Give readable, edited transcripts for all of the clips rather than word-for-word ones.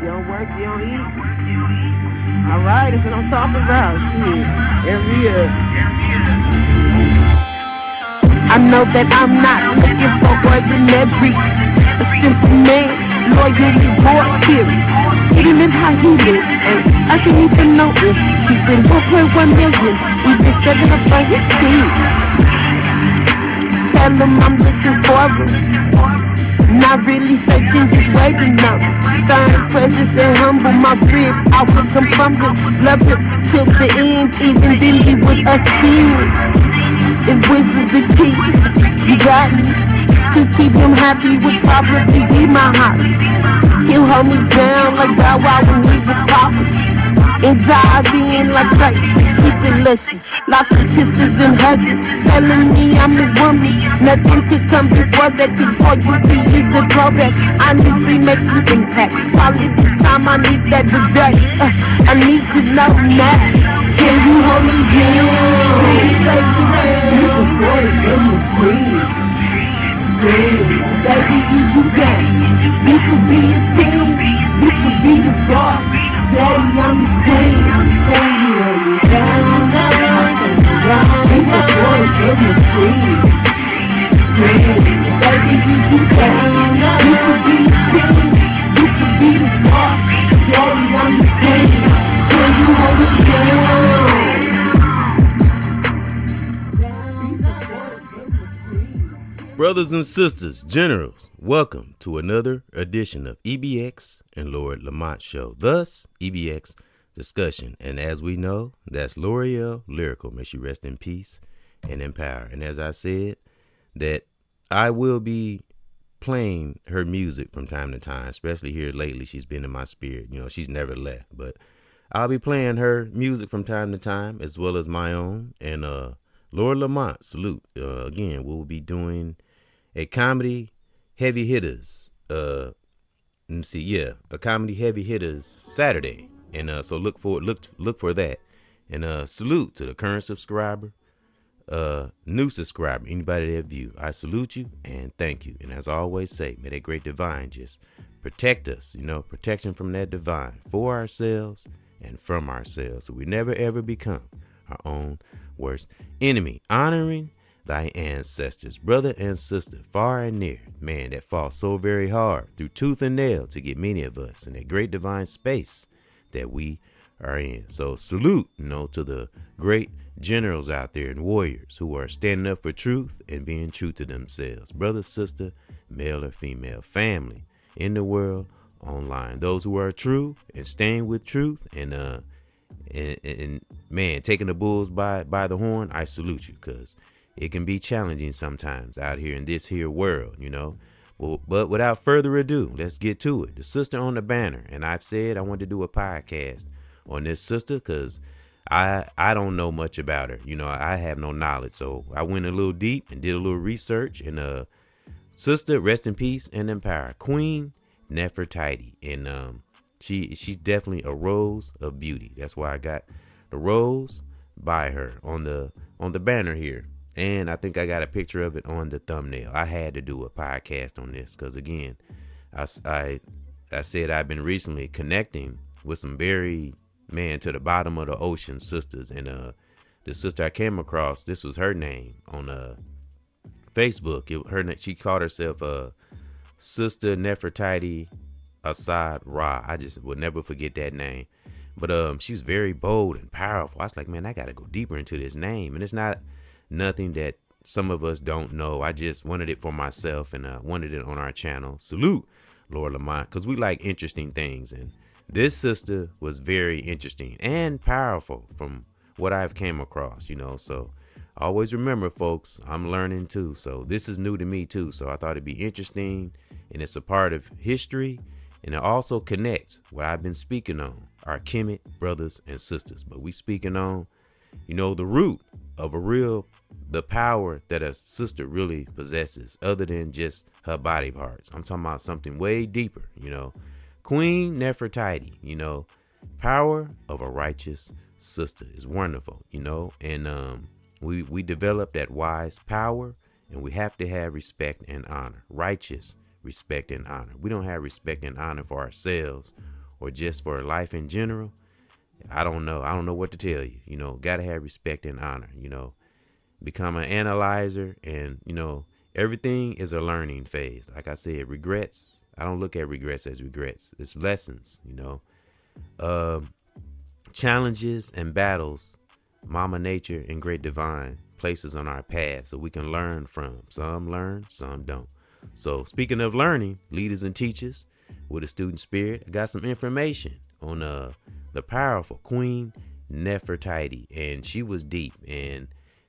don't work, you don't eat. All right, that's what I'm talking about. Shit, every year. I know that I'm not looking for ordinary. A simple man, loyally born, period. Even how he live, and I can even know it. Keeping 1.1 million, even stepping up on his feet. Tell him I'm looking forward. Not really searching, just waiting up. Stern presence and humble my rib. I will come from him, love him till the end. Even then be with us sin. If wisdom's the key, you got me. To keep him happy would probably be my hobby. He'll hold me down like Bow Wow when he was popping. And dive in like Drake to keep it luscious. Lots of kisses and hugging. Telling me I'm his woman. Nothing could come before that. This loyalty is the drawback. Honestly makes an impact. Probably the time I need that today. I need to know now. Can you hold me down? Stay around. You supported in the dream. Stay, baby, is you down? We could be a team. You could be the boss. Daddy, I'm the queen. Can you hold me down? You supported in the dream. Stay, baby, is you down? We could be a team. You could be the boss. Daddy, I'm the queen. Can you hold me down? Brothers and sisters, generals, welcome to another edition of EBX and Lord Lamont Show, thus EBX Discussion. And as we know, that's L'Oreal Lyrical. May she rest in peace and in power. And as I said, that I will be playing her music from time to time, especially here lately. She's been in my spirit. You know, she's never left. But I'll be playing her music from time to time, as well as my own. And Lord Lamont, salute. Again, we'll be doing a comedy heavy hitters. A comedy heavy hitters Saturday, and so look for that. And salute to the current subscriber, new subscriber, anybody that view. I salute you and thank you. And as I always say, may that great divine just protect us. You know, protection from that divine for ourselves and from ourselves, so we never ever become our own worst enemy. Honoring thy ancestors, brother and sister, far and near, man, that fought so very hard through tooth and nail to get many of us in that great divine space that we are in. So salute, to the great generals out there and warriors who are standing up for truth and being true to themselves. Brother, sister, male or female, family in the world, online, those who are true and staying with truth and man, taking the bulls by the horn. I salute you, because it can be challenging sometimes out here in this here world, Well, but without further ado, let's get to it. The sister on the banner. And I've said I want to do a podcast on this sister because I don't know much about her. I have no knowledge. So I went a little deep and did a little research. And sister, rest in peace and in power, Queen Nefertiti. And she's definitely a rose of beauty. That's why I got the rose by her on the banner here. And I think I got a picture of it on the thumbnail. I had to do a podcast on this because, again, I said I've been recently connecting with some very, to the bottom of the ocean sisters. And the sister I came across, this was her name on Facebook. She called herself Sister Nefertiti Assad Ra. I just will never forget that name. But she was very bold and powerful. I was like, man, I got to go deeper into this name. And it's not nothing that some of us don't know. I just wanted it for myself and wanted it on our channel. Salute, Lord Lamont, because we like interesting things. And this sister was very interesting and powerful from what I've came across, So always remember, folks, I'm learning too. So this is new to me too. So I thought it'd be interesting, and it's a part of history. And it also connects what I've been speaking on, our Kemet brothers and sisters. But we speaking on, the root of the power that a sister really possesses, other than just her body parts. I'm talking about something way deeper, Queen Nefertiti, power of a righteous sister is wonderful, and we develop that wise power, and we have to have respect and honor, righteous respect and honor. We don't have respect and honor for ourselves or just for life in general, I don't know. I don't know what to tell you. You know, gotta have respect and honor. You know, become an analyzer, and you know, everything is a learning phase. Like I said, regrets. I don't look at regrets as regrets. It's lessons. You know, challenges and battles, Mama Nature and Great Divine places on our path so we can learn from. Some learn, some don't. So speaking of learning, leaders and teachers with a student spirit, I got some information on the powerful Queen Nefertiti, and she was deep, and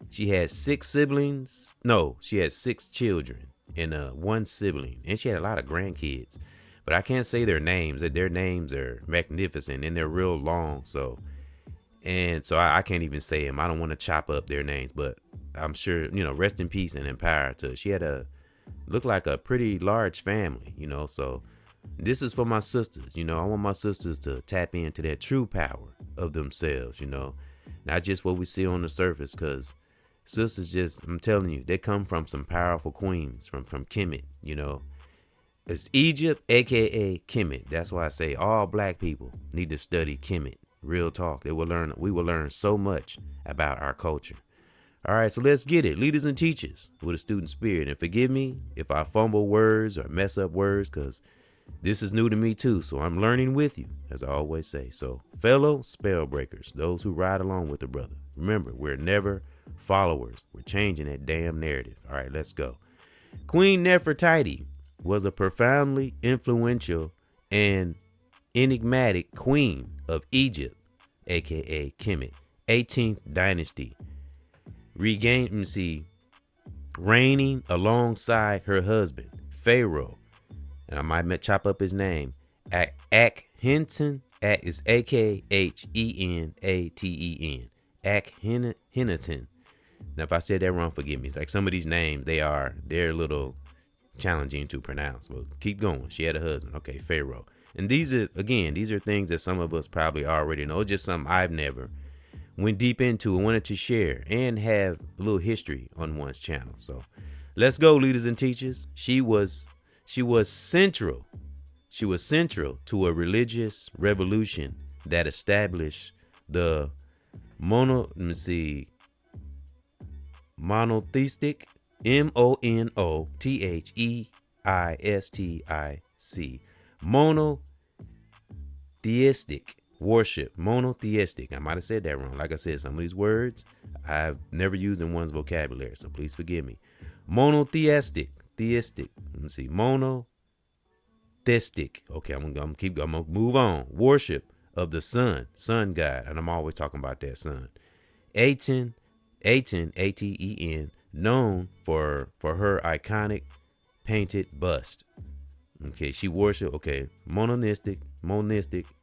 she had 6 siblings. No, she had 6 children and one sibling, and she had a lot of grandkids. But I can't say their names. Their names are magnificent and they're real long. So I can't even say them. I don't want to chop up their names, but I'm sure, you know, rest in peace and in power to. She had looked like a pretty large family, you know. So this is for my sisters. You know, I want my sisters to tap into that true power of themselves, you know, not just what we see on the surface, because sisters just, I'm telling you, they come from some powerful queens from Kemet, you know. It's Egypt, aka Kemet. That's why I say all black people need to study Kemet. Real talk. We will learn so much about our culture. All right, so let's get it. Leaders and teachers with a student spirit. And forgive me if I fumble words or mess up words, because this is new to me too. So I'm learning with you, as I always say. So fellow spell breakers, those who ride along with the brother, remember, we're never followers. We're changing that damn narrative. All right, let's go. Queen Nefertiti was a profoundly influential and enigmatic queen of Egypt, aka Kemet, 18th dynasty, reigning alongside her husband, Pharaoh, and I might chop up his name, Akhenaten, is Akhenaten, Akhenaten. Now, if I said that wrong, forgive me. It's like some of these names, they're a little challenging to pronounce, but keep going. She had a husband. Okay, Pharaoh. And these are things that some of us probably already know. Just something I've never went deep into and wanted to share and have a little history on one's channel. So let's go, leaders and teachers. She was central to a religious revolution that established the monotheistic, monotheistic, monotheistic worship. Monotheistic. I might have said that wrong. Like I said, some of these words I've never used in one's vocabulary, so please forgive me. Monotheistic. Theistic. Let me see. Monotheistic. Okay, I'm gonna move on. Worship of the sun god, and I'm always talking about that sun. Aten, Aten, known for her iconic painted bust. Okay, she worshiped, monistic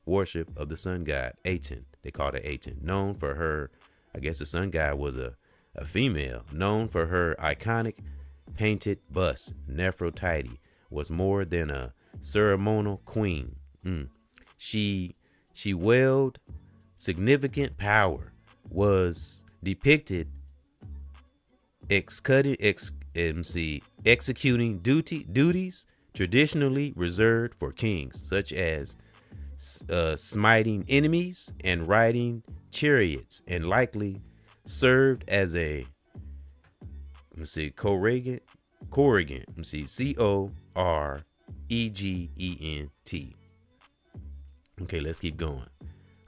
worship of the sun god, Aten. They called her Aten. Known for her, I guess the sun god was a female. Known for her iconic painted bust, Nefertiti was more than a ceremonial queen. She wield significant power, was depicted executing duties traditionally reserved for kings, such as smiting enemies and riding chariots, and likely served as a corregent. Corregent. Okay, let's keep going.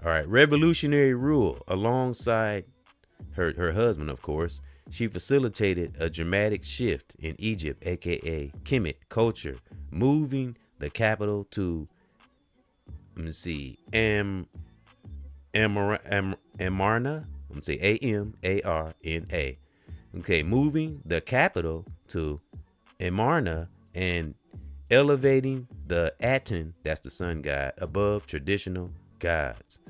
All right, revolutionary rule alongside her husband, of course. She facilitated a dramatic shift in Egypt, aka Kemet culture, moving the capital to Amarna. Amarna. Okay, moving the capital to Amarna and elevating the Aten, that's the sun god, above traditional gods.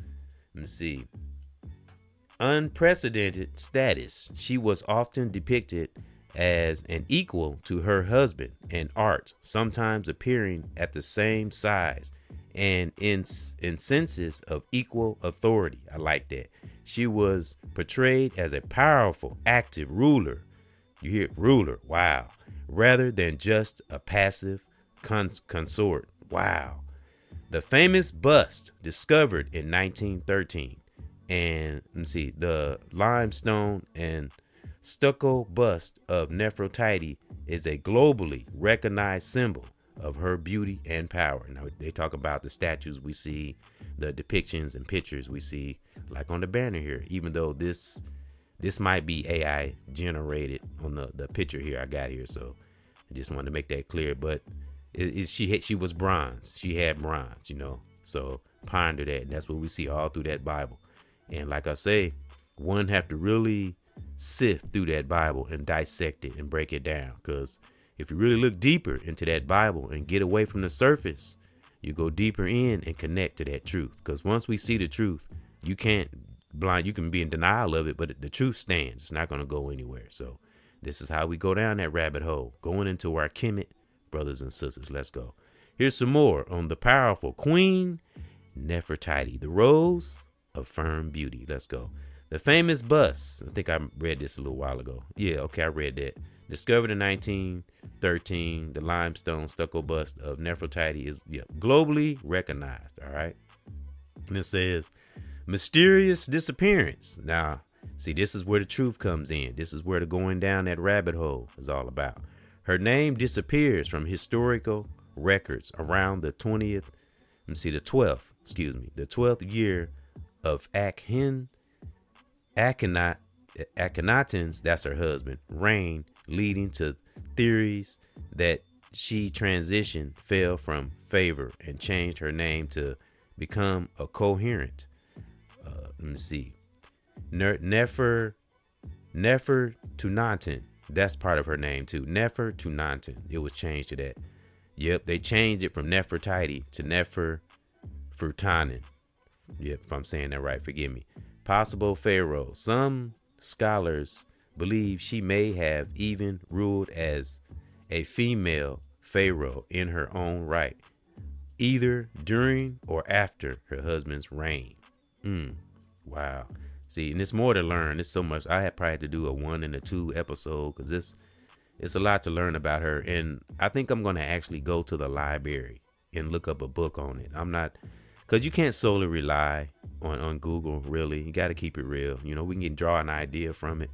Unprecedented status. She was often depicted as an equal to her husband in art, sometimes appearing at the same size and in senses of equal authority. I like that. She was portrayed as a powerful, active ruler. You hear ruler, wow, rather than just a passive consort. Wow. The famous bust discovered in 1913. And let's see, the limestone and stucco bust of Nefertiti is a globally recognized symbol of her beauty and power. Now, they talk about the statues we see, the depictions and pictures we see, like on the banner here, even though this might be AI generated on the picture here I got here. So I just wanted to make that clear. But she was bronze. She had bronze, So ponder that. And that's what we see all through that Bible. And like I say, one have to really sift through that Bible and dissect it and break it down. Because if you really look deeper into that Bible and get away from the surface, you go deeper in and connect to that truth. Because once we see the truth, you can't you can be in denial of it, but the truth stands. It's not going to go anywhere. So this is how we go down that rabbit hole, going into our Kemet, brothers and sisters. Let's go. Here's some more on the powerful Queen Nefertiti, the rose of firm beauty. Let's go. The famous bust, I think I read this a little while ago. Yeah, okay, I read that. Discovered in 1913, the limestone stucco bust of Nefertiti is globally recognized. All right. And it says, mysterious disappearance. Now, see, this is where the truth comes in. This is where the going down that rabbit hole is all about. Her name disappears from historical records around the 12th year of Akhenaten's, that's her husband, reign, leading to theories that she transitioned, fell from favor, and changed her name to become a coherent. Nefertiti, that's part of her name too. Nefertiti, it was changed to that. Yep, they changed it from Nefertiti to Nefertitanen. Yep, if I'm saying that right, forgive me. Possible pharaoh. Some scholars believe she may have even ruled as a female pharaoh in her own right, either during or after her husband's reign. Wow. See, and it's more to learn. It's so much. I had probably to do a 1 and a 2 episode because it's a lot to learn about her. And I think I'm going to actually go to the library and look up a book on it. I'm not, because you can't solely rely on Google, really. You got to keep it real. We can draw an idea from it.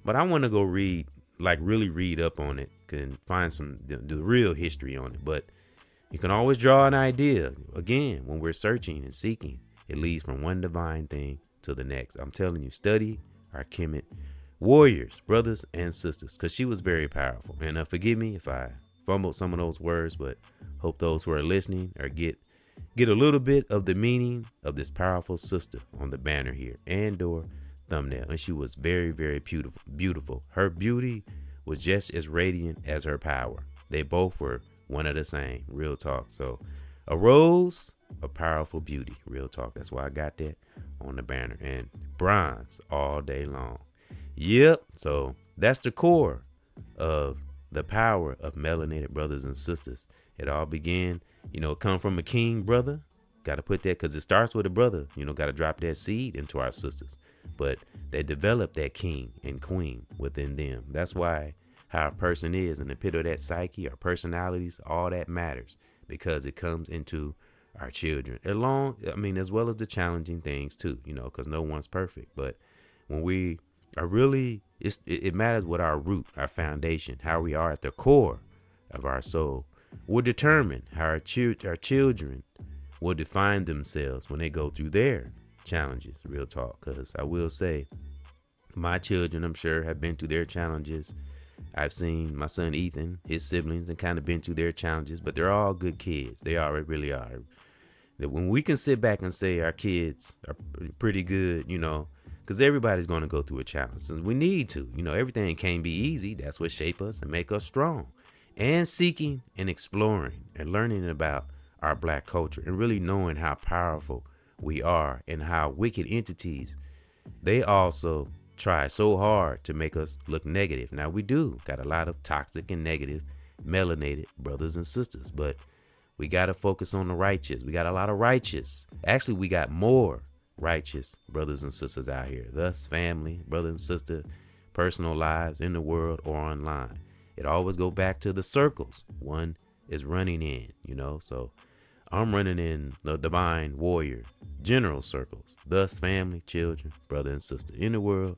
But I want to go read, really read up on it and find the real history on it. But you can always draw an idea. Again, when we're searching and seeking, it leads from one divine thing to the next. I'm telling you, study our Kemet warriors, brothers and sisters, because she was very powerful. And forgive me if I fumbled some of those words, but hope those who are listening or get a little bit of the meaning of this powerful sister on the banner here and or thumbnail. And she was very, very beautiful. Her beauty was just as radiant as her power. They both were one of the same. Real talk. So a rose of powerful beauty. Real talk. That's why I got that on the banner. And bronze all day long. Yep. So that's the core of the power of melanated brothers and sisters. It all began, come from a king brother. Got to put that, because it starts with a brother, got to drop that seed into our sisters. But they develop that king and queen within them. That's why how a person is in the pit of that psyche, our personalities, all that matters, because it comes into our children as well as the challenging things too, because no one's perfect. But when we are really, it matters what our root, our foundation, how we are at the core of our soul will determine how our children will define themselves when they go through their challenges. Real talk. Because I will say, my children, I'm sure, have been through their challenges. I've seen my son Ethan, his siblings, and kind of been through their challenges, but they're all good kids. They really are. That when we can sit back and say our kids are pretty good, because everybody's going to go through a challenge, and we need to. Everything can't be easy. That's what shape us and make us strong. And seeking and exploring and learning about our black culture and really knowing how powerful we are and how wicked entities, they also try so hard to make us look negative. Now we do got a lot of toxic and negative melanated brothers and sisters, but we got to focus on the righteous. We got a lot of righteous. Actually, we got more righteous brothers and sisters out here. Thus, family, brother and sister, personal lives in the world or online. It always go back to the circles one is running in, So I'm running in the divine warrior general circles, thus family, children, brother and sister in the world,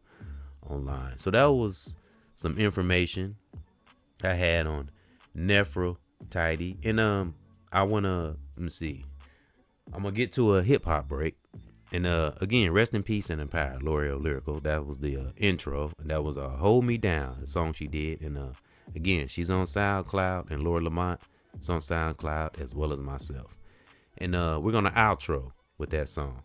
online. So that was some information I had on Nefertiti. And I wanna, let me see, I'm gonna get to a hip hop break. And again, rest in peace and in power, L'Oreal Lyrical. That was the intro, and that was Hold Me Down, the song she did. And again, she's on SoundCloud, and Lord Lamont is on SoundCloud as well as myself. And we're gonna outro with that song.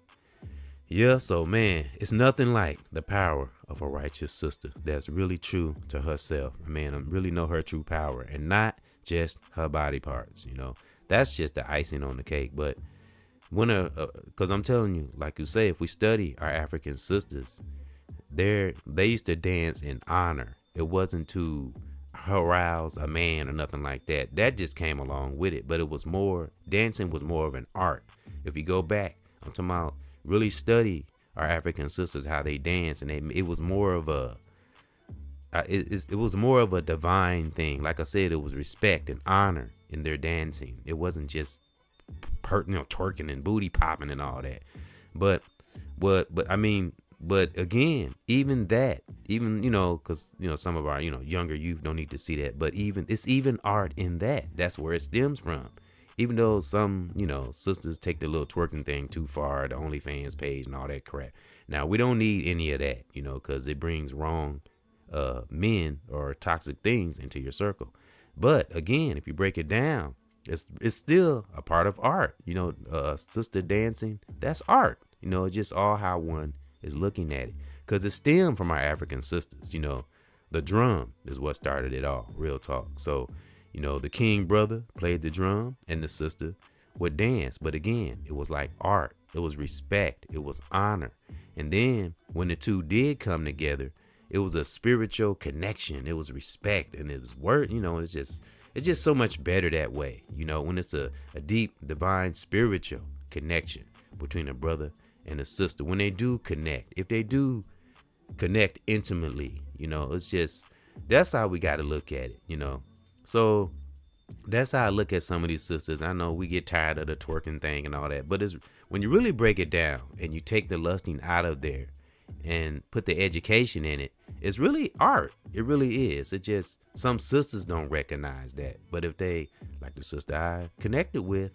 Yeah, so man, it's nothing like the power of a righteous sister that's really true to herself. I mean, I really know her true power, and not just her body parts. You know, that's just the icing on the cake. But when because I'm telling you, like you say, if we study our African sisters, they used to dance in honor. It wasn't to arouse a man or nothing like that. That just came along with it. But it was more, dancing was more of an art. If you go back, I'm talking about really study our African sisters, how they dance, and it was more of a it was more of a divine thing. Like I said, it was respect and honor in their dancing. It wasn't just twerking and booty popping and all that. But I mean, but again, even that, even, because, some of our, younger youth don't need to see that. But it's even art in that. That's where it stems from. Even though some, sisters take the little twerking thing too far, the OnlyFans page and all that crap. Now, we don't need any of that, because it brings wrong men or toxic things into your circle. But again, if you break it down, it's still a part of art. Sister dancing, that's art. It's just all how one is looking at it, because it stemmed from our African sisters. The drum is what started it all, real talk. So the king brother played the drum and the sister would dance. But again, it was like art. It was respect. It was honor. And then when the two did come together, it was a spiritual connection. It was respect, and it was word. It's just so much better that way. When it's a deep, divine, spiritual connection between a brother and a sister. When they do connect, if they do connect intimately, it's just, that's how we got to look at it, So that's how I look at some of these sisters. I know we get tired of the twerking thing and all that, but it's when you really break it down and you take the lusting out of there and put the education in it, it's really art. It really is. It just, some sisters don't recognize that. But if they, like the sister I connected with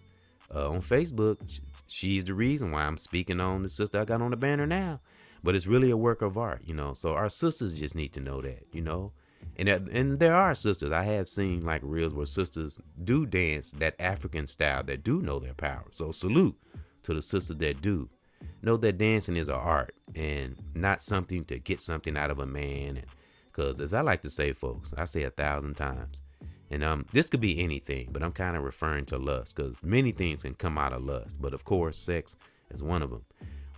on Facebook, she's the reason why I'm speaking on the sister I got on the banner now. But it's really a work of art, So our sisters just need to know that, And there are sisters, I have seen like reels where sisters do dance that African style, that do know their power. So salute to the sisters that do know that dancing is an art and not something to get something out of a man. And because, as I like to say, folks, I say 1,000 times, and this could be anything, but I'm kind of referring to lust, because many things can come out of lust. But of course, sex is one of them.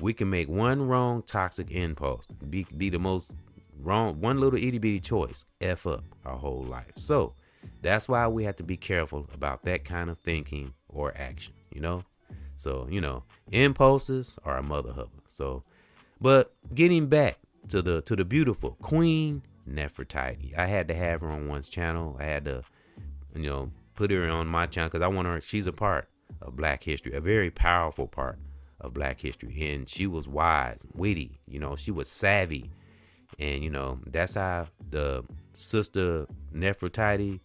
We can make one wrong toxic impulse be the most wrong, one little itty bitty choice, F up our whole life. So that's why we have to be careful about that kind of thinking or action, So, impulses are a mother hubber. So, but getting back to the beautiful Queen Nefertiti, I had to have her on one's channel. I had to, put her on my channel because I want her. She's a part of Black history, a very powerful part of Black history, and she was wise, witty. She was savvy, and that's how the sister Nefertiti,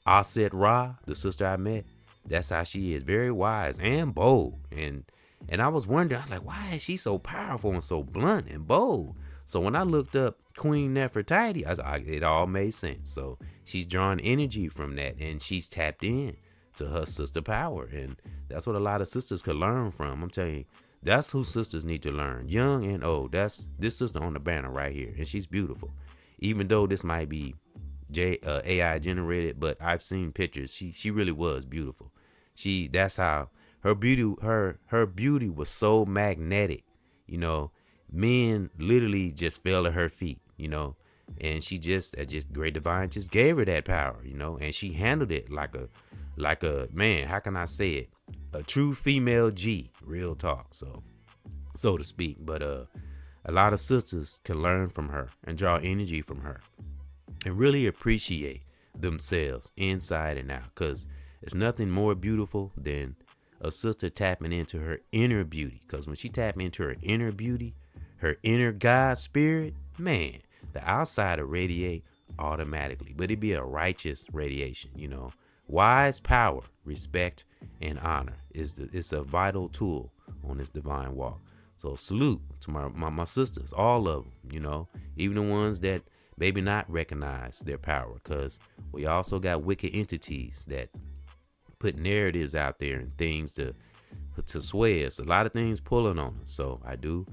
Aset Ra, the sister I met. That's how she is, very wise and bold. And I was wondering, I was like, why is she so powerful and so blunt and bold? So when I looked up Queen Nefertiti, it all made sense. So she's drawing energy from that, and she's tapped in to her sister power. And that's what a lot of sisters could learn from. I'm telling you, that's who sisters need to learn, young and old. That's this sister on the banner right here, and she's beautiful. Even though this might be AI generated, but I've seen pictures. She really was beautiful. That's how her beauty was so magnetic, men literally just fell at her feet, and she just great divine just gave her that power, and she handled it like a man, how can I say it, a true female G, real talk, so to speak. But a lot of sisters can learn from her and draw energy from her and really appreciate themselves inside and out, because it's nothing more beautiful than a sister tapping into her inner beauty. Because when she tap into her inner beauty, her inner God spirit, man, the outside will radiate automatically. But it be a righteous radiation, you know. Wise power, respect, and honor is a vital tool on this divine walk. So salute to my sisters, all of them, you know, even the ones that maybe not recognize their power, because we also got wicked entities that put narratives out there and things to sway us. A lot of things pulling on us. So I do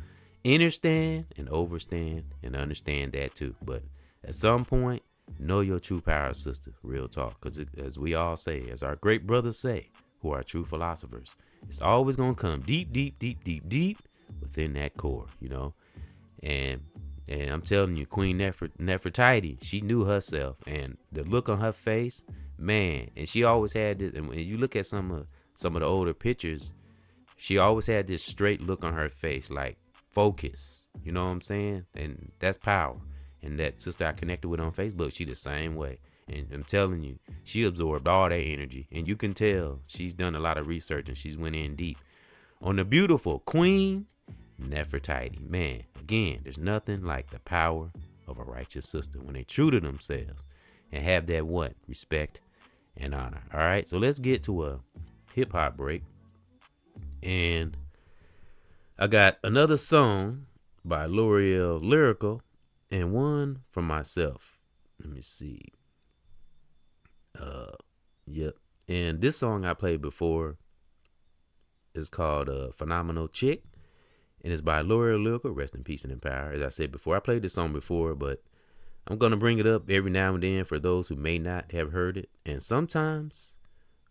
understand and overstand and understand that too. But at some point, know your true power, sister. Real talk. Because as we all say, as our great brothers say, who are true philosophers, it's always going to come deep, deep, deep, deep, deep within that core, you know. And I'm telling you, Queen Nefertiti, she knew herself, and the look on her face, man. And she always had this. And when you look at some of the older pictures, she always had this straight look on her face, like focus. You know what I'm saying? And that's power. And that sister I connected with on Facebook, she the same way. And I'm telling you, she absorbed all that energy. And you can tell she's done a lot of research and she's went in deep on the beautiful Queen Nefertiti. Man, again, there's nothing like the power of a righteous sister when they true to themselves and have that what? Respect and honor. All right, so let's get to a hip hop break. And I got another song by L'Oreal Lyrical and one from myself. Let me see. Yep. And this song I played before is called Phenomenal Chick. And it's by L'Oreal Lyrical. Rest in peace and in power. As I said before, I played this song before, but I'm going to bring it up every now and then for those who may not have heard it. And sometimes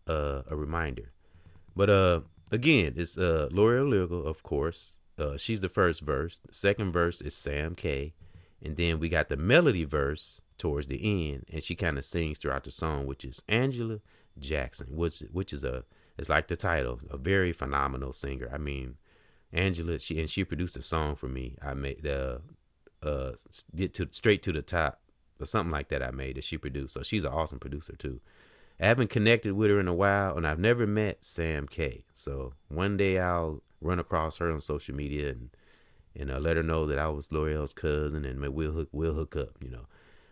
a reminder. But again, it's L'Oreal Lyrical, of course. She's the first verse. The second verse is Sam K. And then we got the melody verse towards the end. And she kind of sings throughout the song, which is Angela Jackson, which is it's like the title, a very phenomenal singer. I mean, Angela, she produced a song for me. I made Straight to the Top or something like that. I made that she produced. So she's an awesome producer too. I haven't connected with her in a while, and I've never met Sam K. So one day I'll run across her on social media and let her know that I was L'Oreal's cousin, and we'll hook up, you know.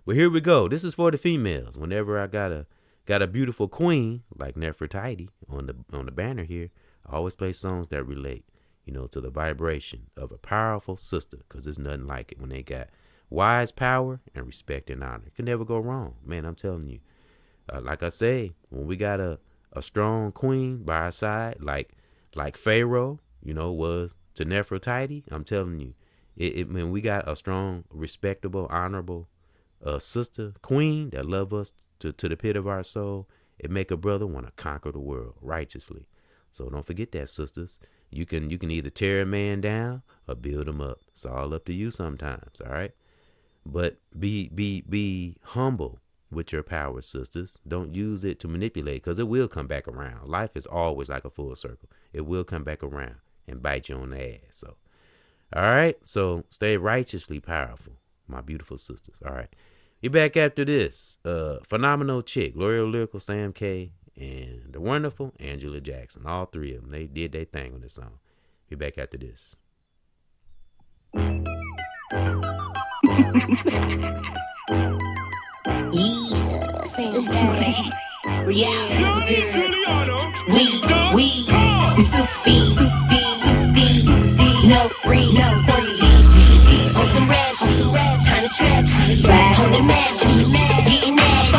But here we go. This is for the females. Whenever I got a beautiful queen like Nefertiti on the banner here, I always play songs that relate, you know, to the vibration of a powerful sister, because there's nothing like it when they got wise power and respect and honor. It can never go wrong, man. I'm telling you. Like I say, when we got a strong queen by our side, like Pharaoh, you know, was to Nefertiti, I'm telling you, when we got a strong, respectable, honorable sister, queen that love us to the pit of our soul, it make a brother want to conquer the world righteously. So don't forget that, sisters. You can either tear a man down or build him up. It's all up to you sometimes, all right? But be humble with your power, sisters. Don't use it to manipulate, because it will come back around. Life is always like a full circle. It will come back around and bite you on the ass. So, all right. So stay righteously powerful, my beautiful sisters. All right. Be back after this. Phenomenal Chick, L'Oreal Lyrical, Sam K, and the wonderful Angela Jackson. All three of them. They did their thing on this song. Be back after this. No free, no 40 G. On some rap shit, trying to trap shit. On the mad shit, getting mad.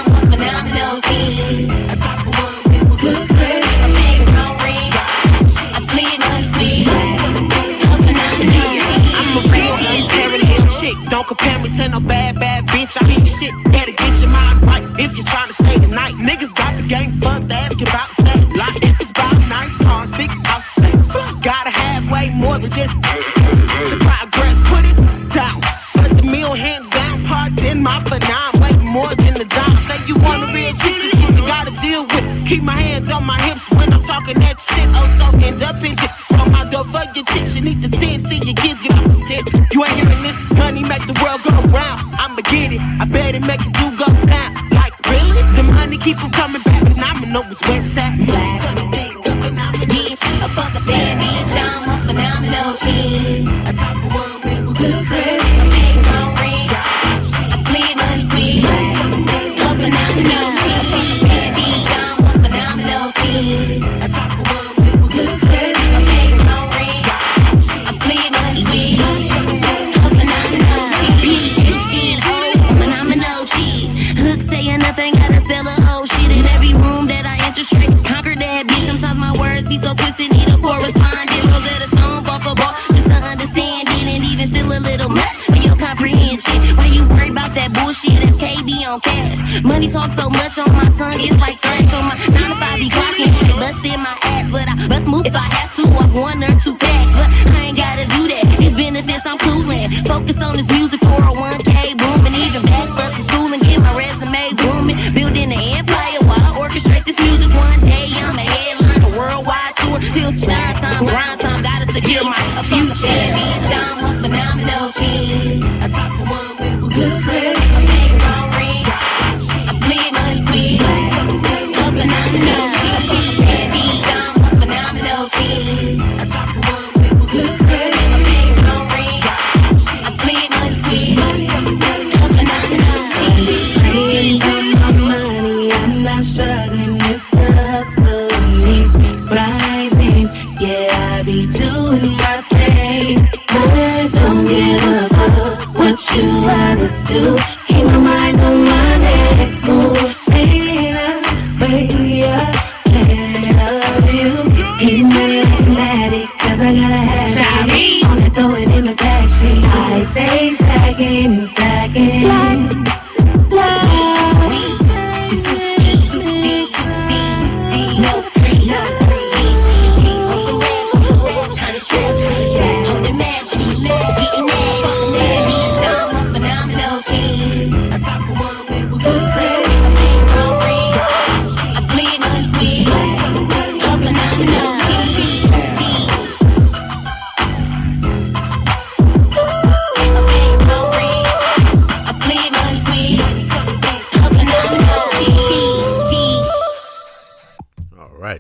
I'm phenomenal team. I talk for one, people good credit. I make it on ring. I clean up speed. I'm phenomenal team. I'm a real unparalleled chick. Don't compare me to no bad bitch. I mean shit, better get your mind right if you're trying to stay the night. Niggas got the game fucked, ask about that. Like if it's about nice cars, big house, gotta have way more than just the progress. Put it down, put the meal hands down. Parked in my phenom, way more than the dime. Say you want a real chick, this shit you gotta deal with. Keep my hands on my hips when I'm talking that shit. Oh, so end up in it. From my door for your chick, she need the 10 till your kids get off the stairs. You ain't hearing this, money make the world go round. I'ma get it, I bet it make it do go down. Like really? The money keep on coming back, phenomenal was West Side. ain't gotta spell a whole shit in every room that I enter straight. Conquer that bitch. Sometimes my words be so twisted, need a correspondent. Rosetta Stone, off a ball, just to understand it, and even still a little much for your comprehension. Why you worry about that bullshit? That's KB on cash. Money talk so much on my tongue, it's like thrash on my 9 to 5 be clocking shit. Bustin' my ass, but I bust move if I have to off 1 or 2 packs. But I ain't gotta do that. It's benefits I'm coolin'. Focus on this music for a 1K booming. Even back for some school and get my resume booming. Building an empire while I orchestrate this music. One day I'm a headline, a worldwide tour. Till shine time, grind time, gotta secure my future. Bitch, I'm a phenomenal team. I talk for one with a good credit. I make it all ring. I bleed my sweet. A phenomenal team. Bitch, I'm a phenomenal team. I talk for one with a good credit. I make it all ring. I bleed my sweet. A phenomenal team. I ain't got my money, I'm not struggling. It's the hustle, keep me grinding. Yeah, I be doing my thing. I don't give a fuck what you others do. Keep my mind on my next move. And I way ahead of you. Keep money like an addict, cause I gotta have it. Wanna throw it in the backseat. I stay stacking and stacking.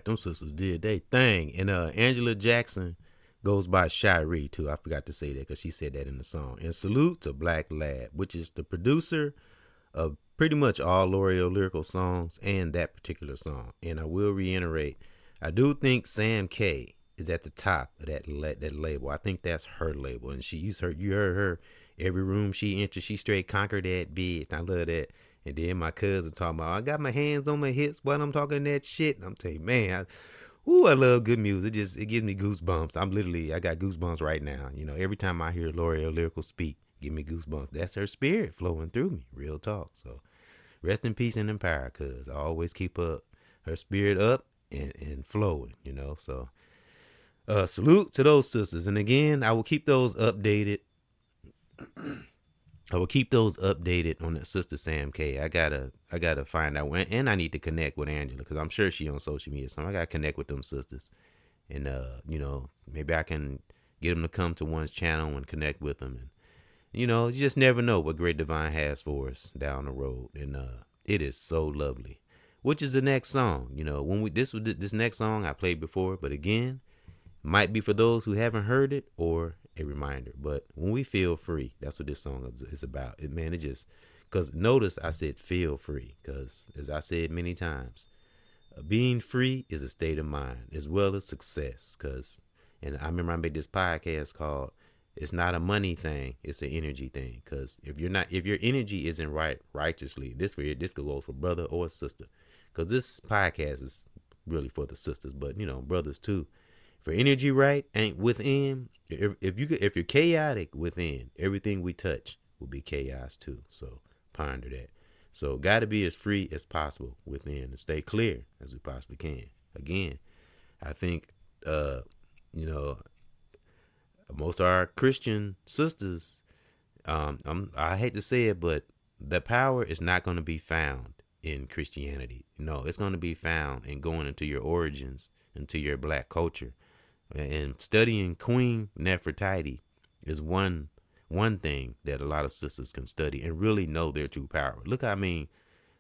Them sisters did they thing. And Angela Jackson goes by Shiree too. I forgot to say that because she said that in the song. And salute to Black Lab, which is the producer of pretty much all L'Oreal lyrical songs and that particular song. And I will reiterate, I do think Sam K is at the top of that label. I think that's her label, and you heard her every room she entered, she straight conquered that bitch. I love that. And then my cousin talking about, I got my hands on my hips while I'm talking that shit. And I'm telling you, man, I love good music. It gives me goosebumps. I got goosebumps right now. You know, every time I hear L'Oreal lyrical speak, give me goosebumps. That's her spirit flowing through me. Real talk. So rest in peace and in power, cuz I always keep her spirit up and flowing, you know. So salute to those sisters. And again, I will keep those updated. on the sister Sam K. I gotta find out when, and I need to connect with Angela because I'm sure she on social media. So I gotta connect with them sisters, and you know, maybe I can get them to come to one's channel and connect with them. And you know, you just never know what Great Divine has for us down the road. And it is so lovely. Which is the next song? You know, when this next song I played before, but again, might be for those who haven't heard it or a reminder. But when we feel free, that's what this song is about. It just, because notice I said feel free, because as I said many times, being free is a state of mind as well as success. And I remember I made this podcast called "It's Not a Money Thing, It's an Energy Thing." Because if your energy isn't righteously, this could go for brother or sister. Because this podcast is really for the sisters, but you know, brothers too. For energy right ain't within. If you're chaotic within, everything we touch will be chaos too. So ponder that. So got to be as free as possible within and stay clear as we possibly can. Again, I think you know, most of our Christian sisters, I hate to say it, but the power is not going to be found in Christianity. No, it's going to be found in going into your origins, into your black culture. And studying Queen Nefertiti is one thing that a lot of sisters can study and really know their true power. Look, I mean,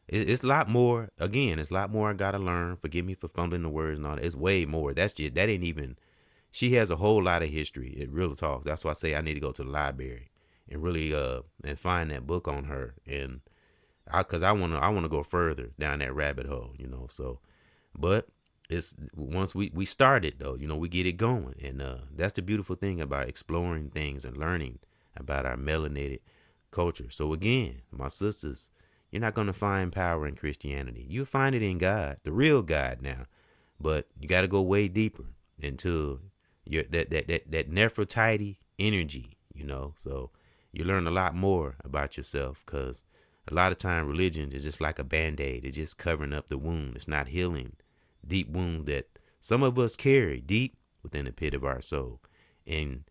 it's a lot more. Again, it's a lot more I gotta learn. Forgive me for fumbling the words and all that. It's way more. That ain't even. She has a whole lot of history. It really talks. That's why I say I need to go to the library and really and find that book on her. And because I wanna go further down that rabbit hole, you know. So, but. It's once we start it though, you know, we get it going. And that's the beautiful thing about exploring things and learning about our melanated culture. So again, my sisters, you're not going to find power in Christianity. You'll find it in God, the real God now. But you got to go way deeper into that Nefertiti energy, So you learn a lot more about yourself, because a lot of time religion is just like a Band-Aid. It's just covering up the wound. It's not healing deep wound that some of us carry deep within the pit of our soul. And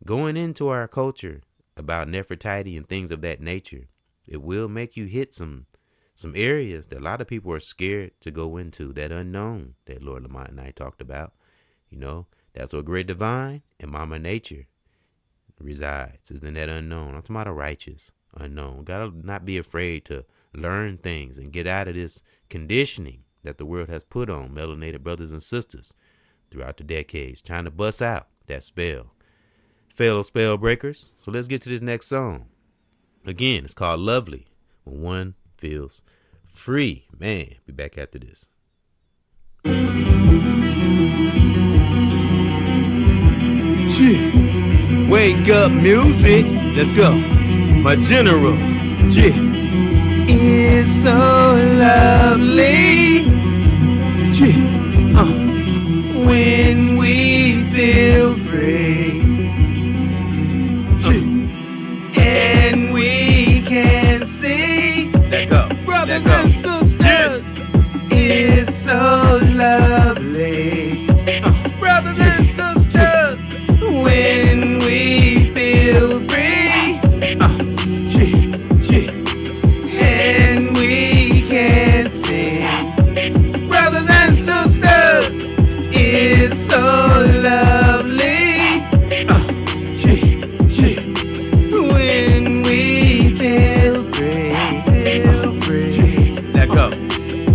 going into our culture about Nefertiti and things of that nature, it will make you hit some areas that a lot of people are scared to go into, that unknown that Lord Lamont and I talked about. That's where Great Divine and Mama Nature resides, is in that unknown. I'm talking about a righteous unknown. Gotta not be afraid to learn things and get out of this conditioning that the world has put on melanated brothers and sisters throughout the decades, trying to bust out that spell. Fellow spell breakers. So let's get to this next song. Again, it's called Lovely When One Feels Free. Man, be back after this. Wake up music, let's go. My generals, it's so lovely, when we feel free, and we can see, let go, brothers and sisters, it's so lovely, brothers and sisters, when we feel free, and we can sing, brothers and sisters, it's so lovely, when we feel free, let go.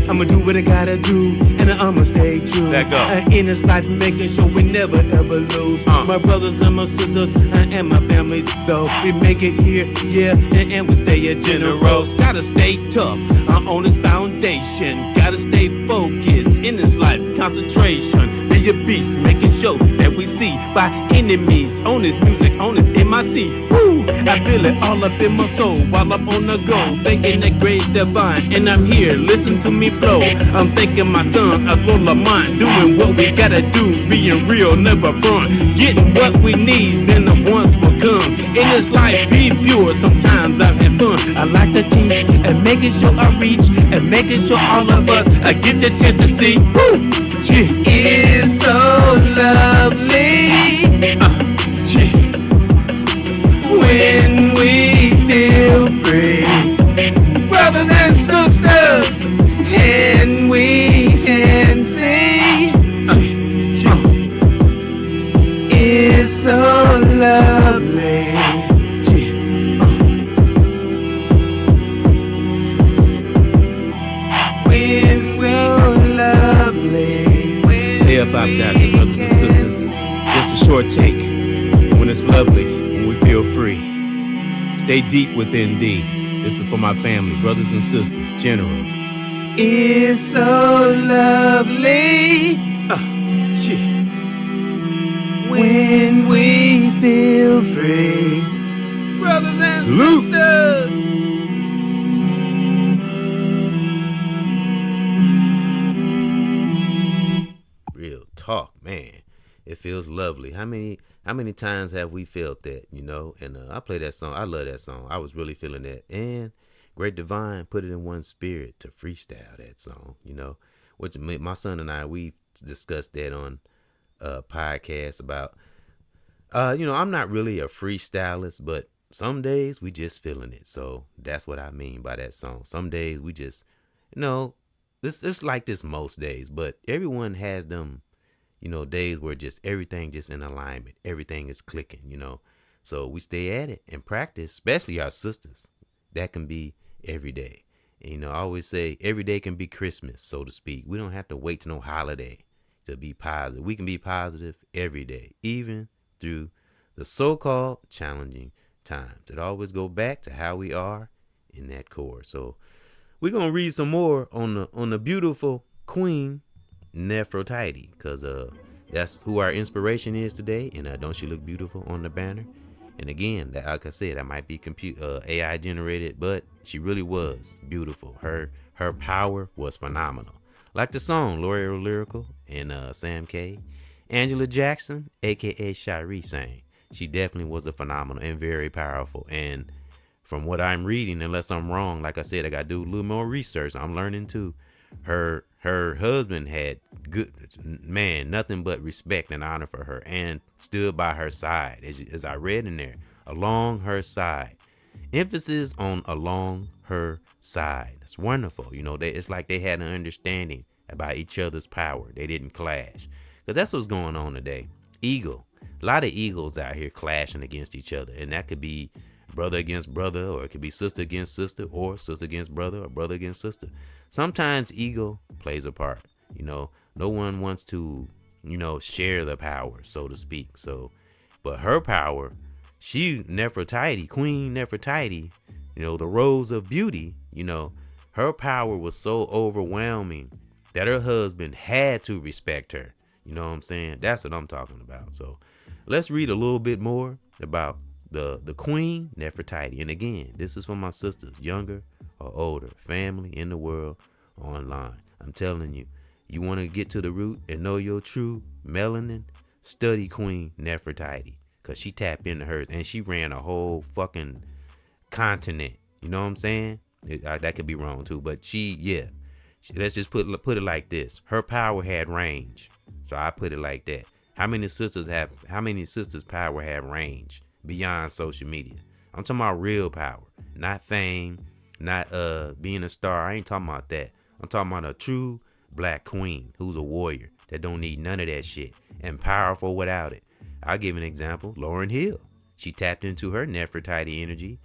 I'ma do what I gotta do, and I'ma stay true. Let go. In this life, making sure we never ever lose. My brothers and my sisters and my families, though we make it here, yeah, and we stay a generals. Gotta stay tough on this foundation. Gotta stay focused in this life, concentration. Be a beast, making sure that we see by enemies on this music, on this MIC. Woo! I feel it all up in my soul while I'm on the go, thinking that Great Divine, and I'm here. Listen to me flow. I'm thinking my son, Lord Lamont, doing what we gotta do, being real, never front, getting what we need, then the ones will come. In this life, be pure. Sometimes I've had fun. I like to teach and making sure I reach and making sure all of us get the chance to see. Woo! It's so lovely. When we feel free, brothers and sisters, and we can see, it's so lovely. It's so lovely. Stay up out there, brothers and sisters. Just a short take. When it's lovely, when we feel free. Stay deep within thee. This is for my family, brothers and sisters, general. It's so lovely, when we feel free, brothers and sisters. Real talk, man. It feels lovely. How many times have we felt that, And I play that song. I love that song. I was really feeling that. And Great Divine put it in one spirit to freestyle that song, Which my son and I, we discussed that on a podcast about, I'm not really a freestylist, but some days we just feeling it. So that's what I mean by that song. Some days we just, it's like this most days, but everyone has them, days where just everything just in alignment. Everything is clicking, So we stay at it and practice, especially our sisters. That can be every day. And, I always say every day can be Christmas, so to speak. We don't have to wait to no holiday to be positive. We can be positive every day, even through the so-called challenging times. It always go back to how we are in that core. So we're going to read some more on the beautiful Queen Nefertiti, because that's who our inspiration is today. And don't she look beautiful on the banner? And again, that, like I said, that might be AI generated, but she really was beautiful. Her power was phenomenal. Like the song L'Oreal Lyrical and Sam K. Angela Jackson, aka Shiree, sang. She definitely was a phenomenal and very powerful. And from what I'm reading, unless I'm wrong, like I said, I gotta do a little more research. I'm learning too. Her husband had good man, nothing but respect and honor for her, and stood by her side, as I read in there, along her side. Emphasis on along her side. That's wonderful. You know, it's like they had an understanding about each other's power. They didn't clash, because that's what's going on today. A lot of egos out here clashing against each other, and that could be brother against brother, or it could be sister against sister, or sister against brother, or brother against sister. Sometimes ego plays a part. You know, no one wants to, share the power, so to speak. So, but her power, Nefertiti, Queen Nefertiti, the rose of beauty, her power was so overwhelming that her husband had to respect her. You know what I'm saying? That's what I'm talking about. So let's read a little bit more about the Queen Nefertiti. And again, this is for my sisters, younger or older, family in the world, online. I'm telling you, you want to get to the root and know your true melanin, study Queen Nefertiti, because she tapped into hers and she ran a whole fucking continent. You know what I'm saying? That could be wrong too, but let's just put it like this. Her power had range. So I put it like that. How many sisters power have range beyond social media? I'm talking about real power, not fame, not being a star. I ain't talking about that. I'm talking about a true black queen who's a warrior that don't need none of that shit and powerful without it. I'll give an example. Lauryn Hill. She tapped into her Nefertiti energy.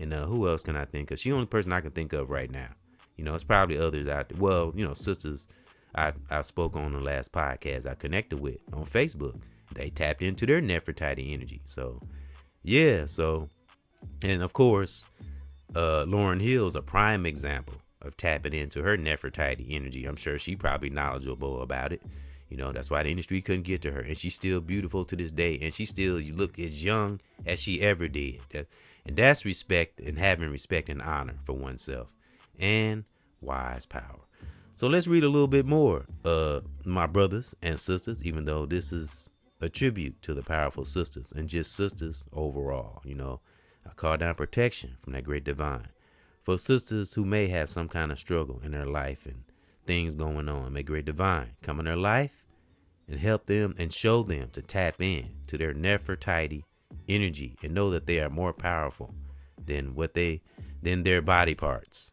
And who else can I think of? She's the only person I can think of right now. It's probably others out there. Well, sisters I spoke on the last podcast I connected with on Facebook. They tapped into their Nefertiti energy. So, yeah. So, and of course, Lauryn Hill is a prime example of tapping into her Nefertiti energy. I'm sure she's probably knowledgeable about it. That's why the industry couldn't get to her. And she's still beautiful to this day. And she still look as young as she ever did. And that's respect, and having respect and honor for oneself and wise power. So let's read a little bit more, my brothers and sisters, even though this is a tribute to the powerful sisters and just sisters overall. I call down protection from that great divine for sisters who may have some kind of struggle in their life and things going on. May great divine come in their life and help them and show them to tap in to their Nefertiti energy and know that they are more powerful than their body parts.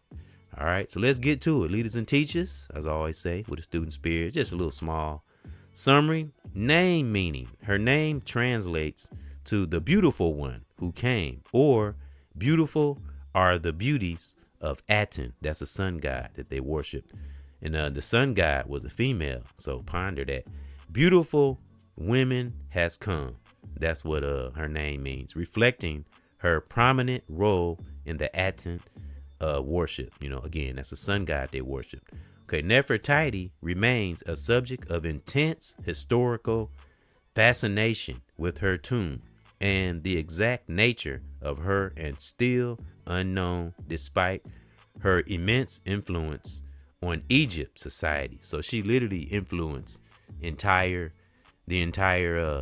All right, so let's get to it. Leaders and teachers, as I always say, with a student spirit. Just a little small summary. Name meaning. Her name translates to the beautiful one who came, or beautiful are the beauties of Aten. That's a sun god that they worshiped. And the sun god was a female. So ponder that. Beautiful women has come. That's what her name means, reflecting her prominent role in the Aten worship. Again, that's a sun god they worshiped. Okay, Nefertiti remains a subject of intense historical fascination with her tomb and the exact nature of her, and still unknown despite her immense influence on Egypt society. So she literally influenced the entire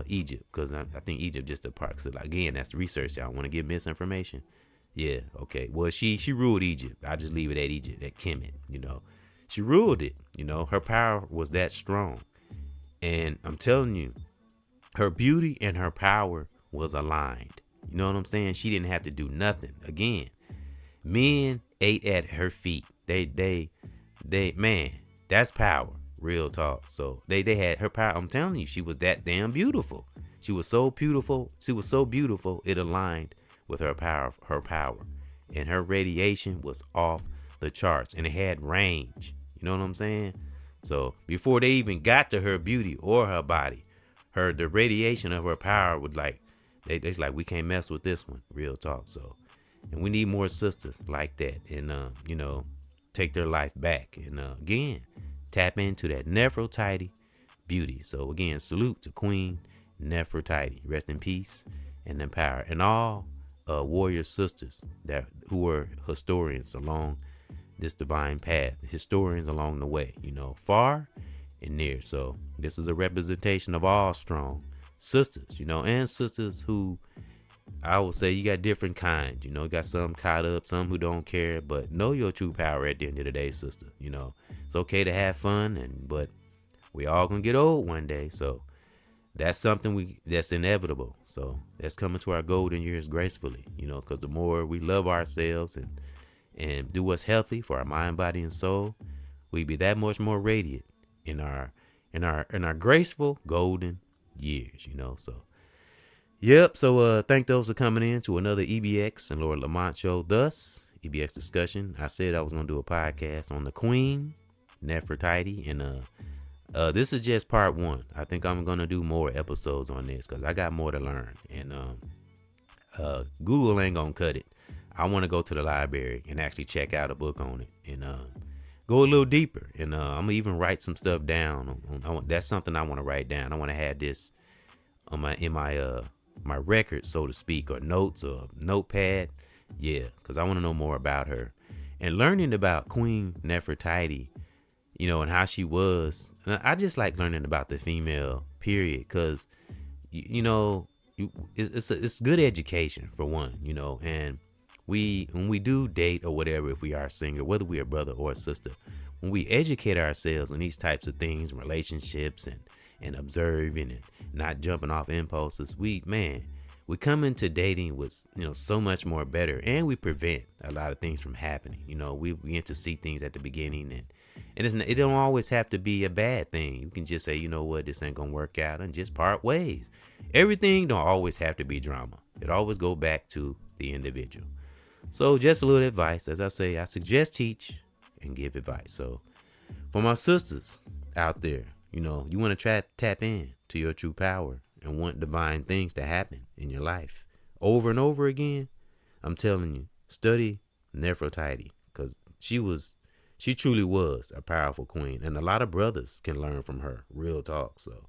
Egypt, because I think Egypt just a part. Cause again, that's the research. I want to give misinformation. Yeah, okay. Well, she ruled Egypt. I just leave it at Egypt, at Kemet. She ruled it. Her power was that strong, and I'm telling you, her beauty and her power was aligned. You know what I'm saying? She didn't have to do nothing. Again, men ate at her feet. They man, that's power. Real talk. So they had her power. I'm telling you, she was that damn beautiful. She was so beautiful. It aligned with her power, and her radiation was off the charts, and it had range. You know what I'm saying? So before they even got to her beauty or her body, the radiation of her power was like, they's like, we can't mess with this one. Real talk. So, and we need more sisters like that, and take their life back, and again, tap into that Nefertiti beauty. So again, salute to Queen Nefertiti. Rest in peace and empower, and all warrior sisters that who were historians along this divine path, historians along the way, far and near. So this is a representation of all strong sisters, and sisters who, I would say, you got different kinds. You got some caught up, some who don't care, but know your true power at the end of the day, sister. It's okay to have fun, but we all gonna get old one day. So that's something that's inevitable. So that's coming to our golden years gracefully, because the more we love ourselves and do what's healthy for our mind, body, and soul, we be that much more radiant in our graceful golden years. So yep. So thank those for coming in to another EBX and Lord Lamont show. Thus, EBX discussion. I said I was gonna do a podcast on the Queen Nefertiti, and this is just part one. I think I'm gonna do more episodes on this because I got more to learn, and Google ain't gonna cut it. I want to go to the library and actually check out a book on it and go a little deeper. And I'm gonna even write some stuff down. That's something I want to write down. I want to have this on my record, so to speak, or notes or notepad. Yeah, because I want to know more about her and learning about Queen Nefertiti, and how she was. And I just like learning about the female period because, it's good education for one, and when we do date or whatever, if we are single, whether we are brother or a sister, when we educate ourselves on these types of things, relationships and observing and not jumping off impulses, we come into dating with, so much more better, and we prevent a lot of things from happening. We get to see things at the beginning, and it don't always have to be a bad thing. You can just say, you know what, this ain't gonna work out, and just part ways. Everything don't always have to be drama. It always go back to the individual. So just a little advice. As I say, I suggest, teach, and give advice. So for my sisters out there, you want to tap in to your true power and want divine things to happen in your life over and over again. I'm telling you, study Nefertiti, because she truly was a powerful queen, and a lot of brothers can learn from her. Real talk. So,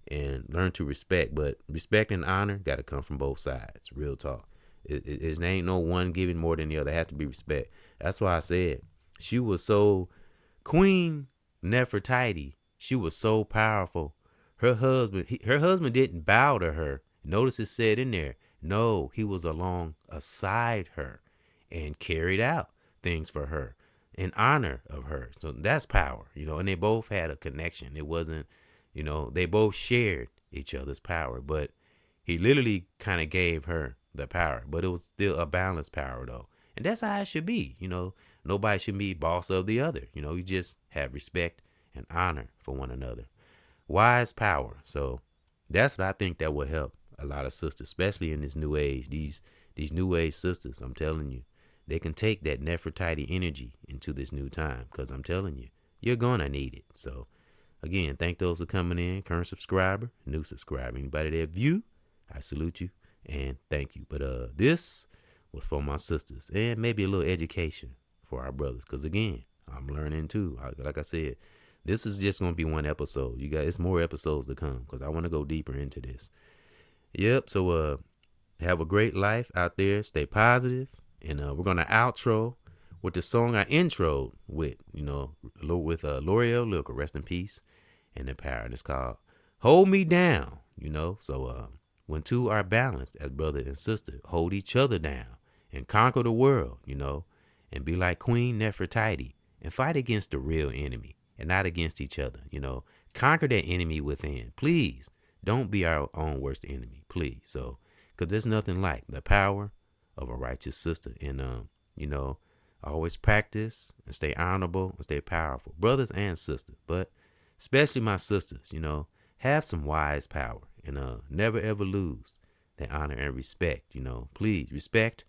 and learn to respect, but respect and honor got to come from both sides. Real talk. It ain't no one giving more than the other. It has to be respect. That's why I said she was so Queen Nefertiti. She was so powerful. Her husband didn't bow to her. Notice it said in there, no, he was alongside her and carried out things for her in honor of her. So that's power, and they both had a connection. It wasn't, they both shared each other's power, but he literally kind of gave her the power, but it was still a balanced power though. And that's how it should be. Nobody should be boss of the other. You just have respect and honor for one another. Wise power. So that's what I think that will help a lot of sisters, especially in this new age. These new age sisters, I'm telling you, they can take that Nefertiti energy into this new time, because I'm telling you, you're gonna need it. So again, thank those for coming in, current subscriber, new subscriber, anybody that view, I salute you and thank you. But this was for my sisters, and maybe a little education for our brothers, because again, I'm learning too. Like I said, this is just gonna be one episode. You guys, it's more episodes to come, because I want to go deeper into this. Yep. So have a great life out there. Stay positive, and we're gonna outro with the song I introed with, with L'Oreal Look, rest in peace and in power. And it's called "Hold Me Down." So when two are balanced as brother and sister, hold each other down and conquer the world, and be like Queen Nefertiti and fight against the real enemy and not against each other. Conquer that enemy within. Please don't be our own worst enemy, please. So, because there's nothing like the power of a righteous sister. And always practice and stay honorable and stay powerful, brothers and sisters, but especially my sisters. Have some wise power, and never ever lose that honor and respect. Please, respect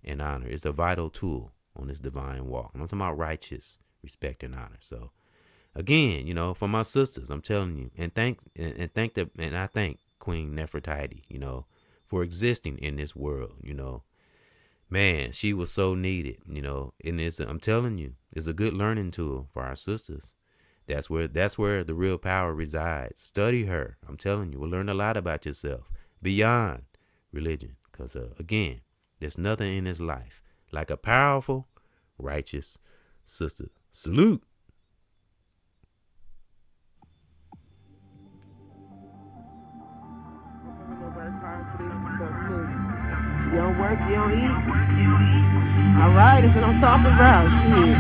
and honor is a vital tool on this divine walk. And I'm talking about righteous respect and honor. So again, for my sisters, I'm telling you, and I thank Queen Nefertiti, for existing in this world. Man, she was so needed, and I'm telling you, it's a good learning tool for our sisters. That's where the real power resides. Study her. I'm telling you, we'll learn a lot about yourself beyond religion. Because, again, there's nothing in this life like a powerful, righteous sister. Salute. You don't work, you don't eat. All right, that's what I'm talking about. Shit.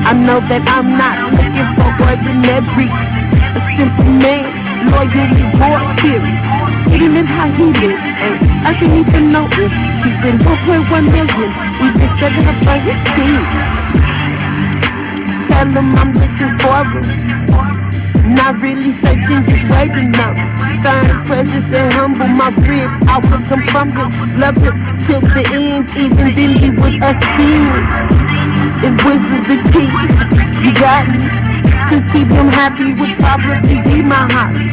I know that I'm not looking for ordinary. A simple man, loyally born period. Eating it how he live, and I can even know it. Keeping 1.1 million, even stepping up for his team. Tell him I'm looking forward. Not really searching, just waiting up. Stern presence and humble my rib. I will come from him, love him till the end. Even then he would ascend. If wisdom's the key, you got me. To keep him happy would probably be my hobby.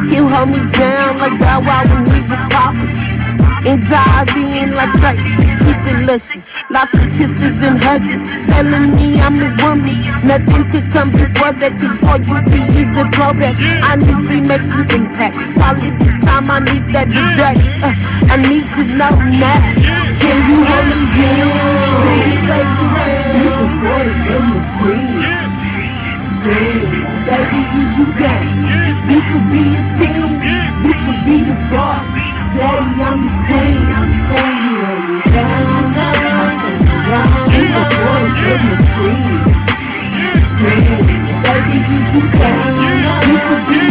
He'll hold me down like Bow Wow when he was popping. And dive in like straight to keep it luscious. Lots of kisses and hugging, telling me I'm his woman. Nothing could come before that, cause loyalty is the throwback. Honestly makes an impact. Quality time, I need that today. I need to know now. Can you hold me down? Can you stay around? You supported in the dream. Baby, is you down? We could be a team. You could be the boss. Daddy, I'm the queen. Can you hold me down? I say down. You supported in the dream. Baby, is you down? We could be